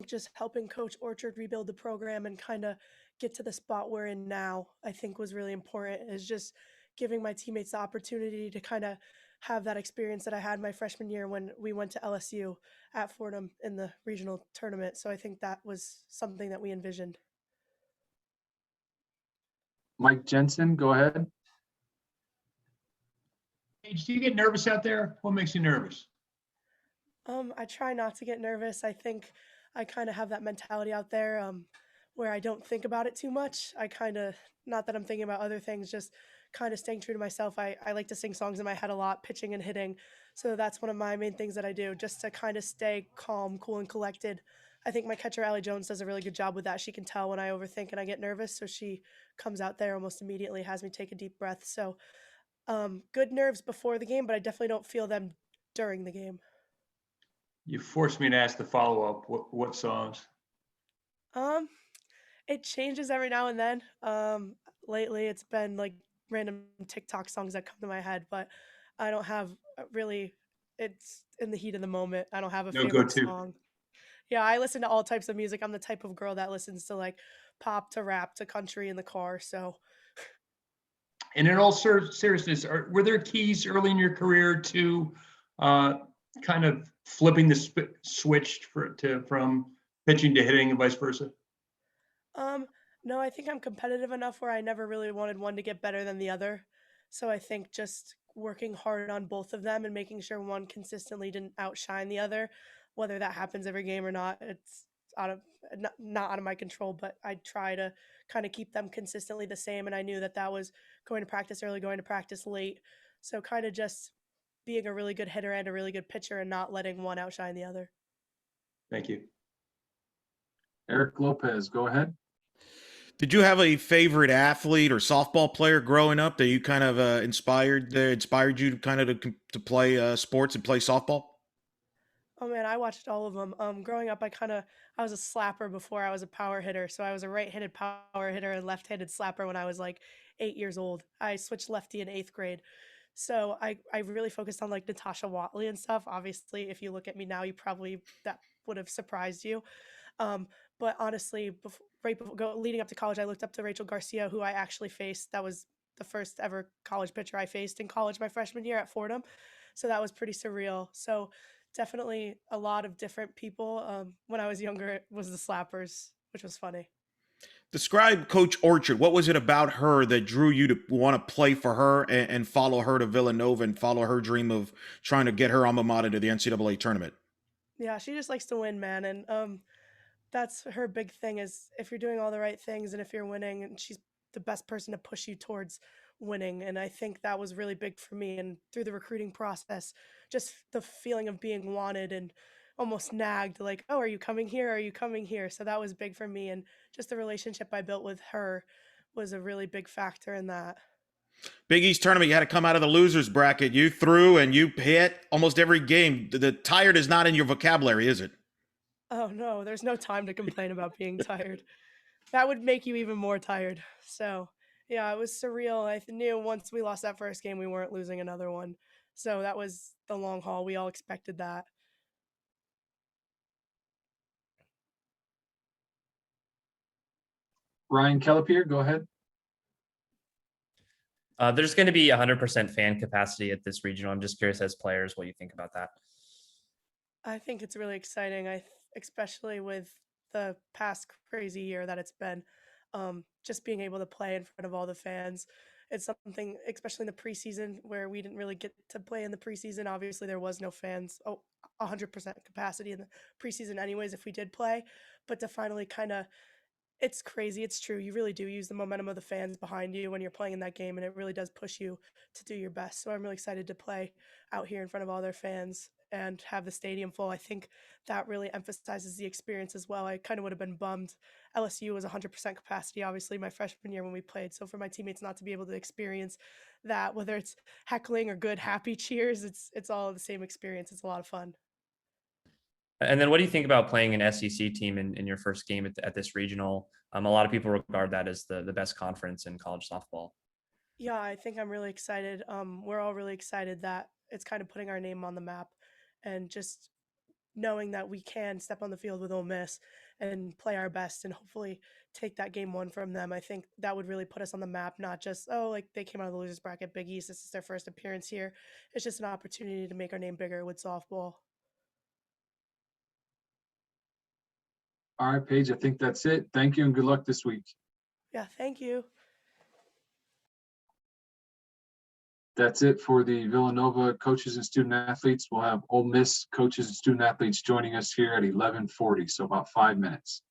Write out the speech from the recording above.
just helping Coach Orchard rebuild the program and kind of get to the spot we're in now, I think was really important is just giving my teammates the opportunity to kind of have that experience that I had my freshman year when we went to LSU at Fordham in the regional tournament. So I think that was something that we envisioned. Mike Jensen, go ahead. Paige, do you get nervous out there? What makes you nervous? I try not to get nervous. I think I kind of have that mentality out there where I don't think about it too much. I kind of, not that I'm thinking about other things, just kind of staying true to myself. I like to sing songs in my head a lot, pitching and hitting. So that's one of my main things that I do, just to kind of stay calm, cool, and collected. I think my catcher, Allie Jones, does a really good job with that. She can tell when I overthink and I get nervous. So she comes out there almost immediately, has me take a deep breath. So good nerves before the game, but I definitely don't feel them during the game. You forced me to ask the follow-up. What songs? Um, it changes every now and then. Lately it's been like random TikTok songs that come to my head, but I don't have really. It's in the heat of the moment. I don't have a No favorite go-to. song. Yeah, I listen to all types of music. I'm the type of girl that listens to like pop to rap to country in the car. So And in all seriousness, were there keys early in your career to uh, kind of flipping the switch from pitching to hitting and vice versa? Um, no, I think I'm competitive enough where I never really wanted one to get better than the other. So I think just working hard on both of them and making sure one consistently didn't outshine the other, whether that happens every game or not, it's out of not out of my control, but I try to kind of keep them consistently the same. And I knew that that was going to practice early, going to practice late. So kind of just being a really good hitter and a really good pitcher and not letting one outshine the other. Thank you. Eric Lopez, go ahead. Did you have a favorite athlete or softball player growing up that you kind of inspired you to kind of to play sports and play softball? Oh man, I watched all of them. Growing up, I was a slapper before I was a power hitter. So I was a right-handed power hitter and left-handed slapper when I was like 8 years old. I switched lefty in 8th grade. So I really focused on like Natasha Watley and stuff. Obviously, if you look at me now, you probably that would have surprised you. Um, but honestly, leading up to college, I looked up to Rachel Garcia, who I actually faced. That was the first ever college pitcher I faced in college my freshman year at Fordham. So that was pretty surreal. So definitely a lot of different people. When I was younger, it was the slappers, which was funny. Describe Coach Orchard. What was it about her that drew you to want to play for her and follow her to Villanova and follow her dream of trying to get her alma mater to the NCAA tournament? Yeah, she just likes to win, man, and that's her big thing is if you're doing all the right things and if you're winning, and she's the best person to push you towards winning. And I think that was really big for me. And through the recruiting process, just the feeling of being wanted and almost nagged, like, oh, are you coming here? Are you coming here? So that was big for me. And just the relationship I built with her was a really big factor in that. Big East tournament, you had to come out of the losers bracket. You threw and you hit almost every game. The tired is not in your vocabulary, is it? Oh, no, there's no time to complain about being tired. That would make you even more tired. So, yeah, it was surreal. I knew once we lost that first game, we weren't losing another one. So that was the long haul. We all expected that. Ryan Kellepier, go ahead. There's going to be 100% fan capacity at this regional. I'm just curious as players what you think about that. I think it's really exciting. Especially with the past crazy year that it's been, just being able to play in front of all the fans. It's something, especially in the preseason, where we didn't really get to play in the preseason. Obviously, there was no fans. 100% capacity in the preseason, anyways, if we did play. But to finally kind of it's crazy. It's true. You really do use the momentum of the fans behind you when you're playing in that game, and it really does push you to do your best. So I'm really excited to play out here in front of all their fans and have the stadium full. I think that really emphasizes the experience as well. I kind of would have been bummed. LSU was 100% capacity, obviously, my freshman year when we played. So for my teammates not to be able to experience that, whether it's heckling or good, happy cheers, it's all the same experience. It's a lot of fun. And then what do you think about playing an SEC team in your first game at this regional? A lot of people regard that as the best conference in college softball. Yeah, I think I'm really excited. We're all really excited that it's kind of putting our name on the map and just knowing that we can step on the field with Ole Miss and play our best and hopefully take that game one from them. I think that would really put us on the map, not just, oh, like they came out of the losers bracket, Big East, this is their first appearance here. It's just an opportunity to make our name bigger with softball. All right, Paige, I think that's it. Thank you and good luck this week. Yeah, thank you. That's it for the Villanova coaches and student athletes. We'll have Ole Miss coaches and student athletes joining us here at 11:40, so about 5 minutes.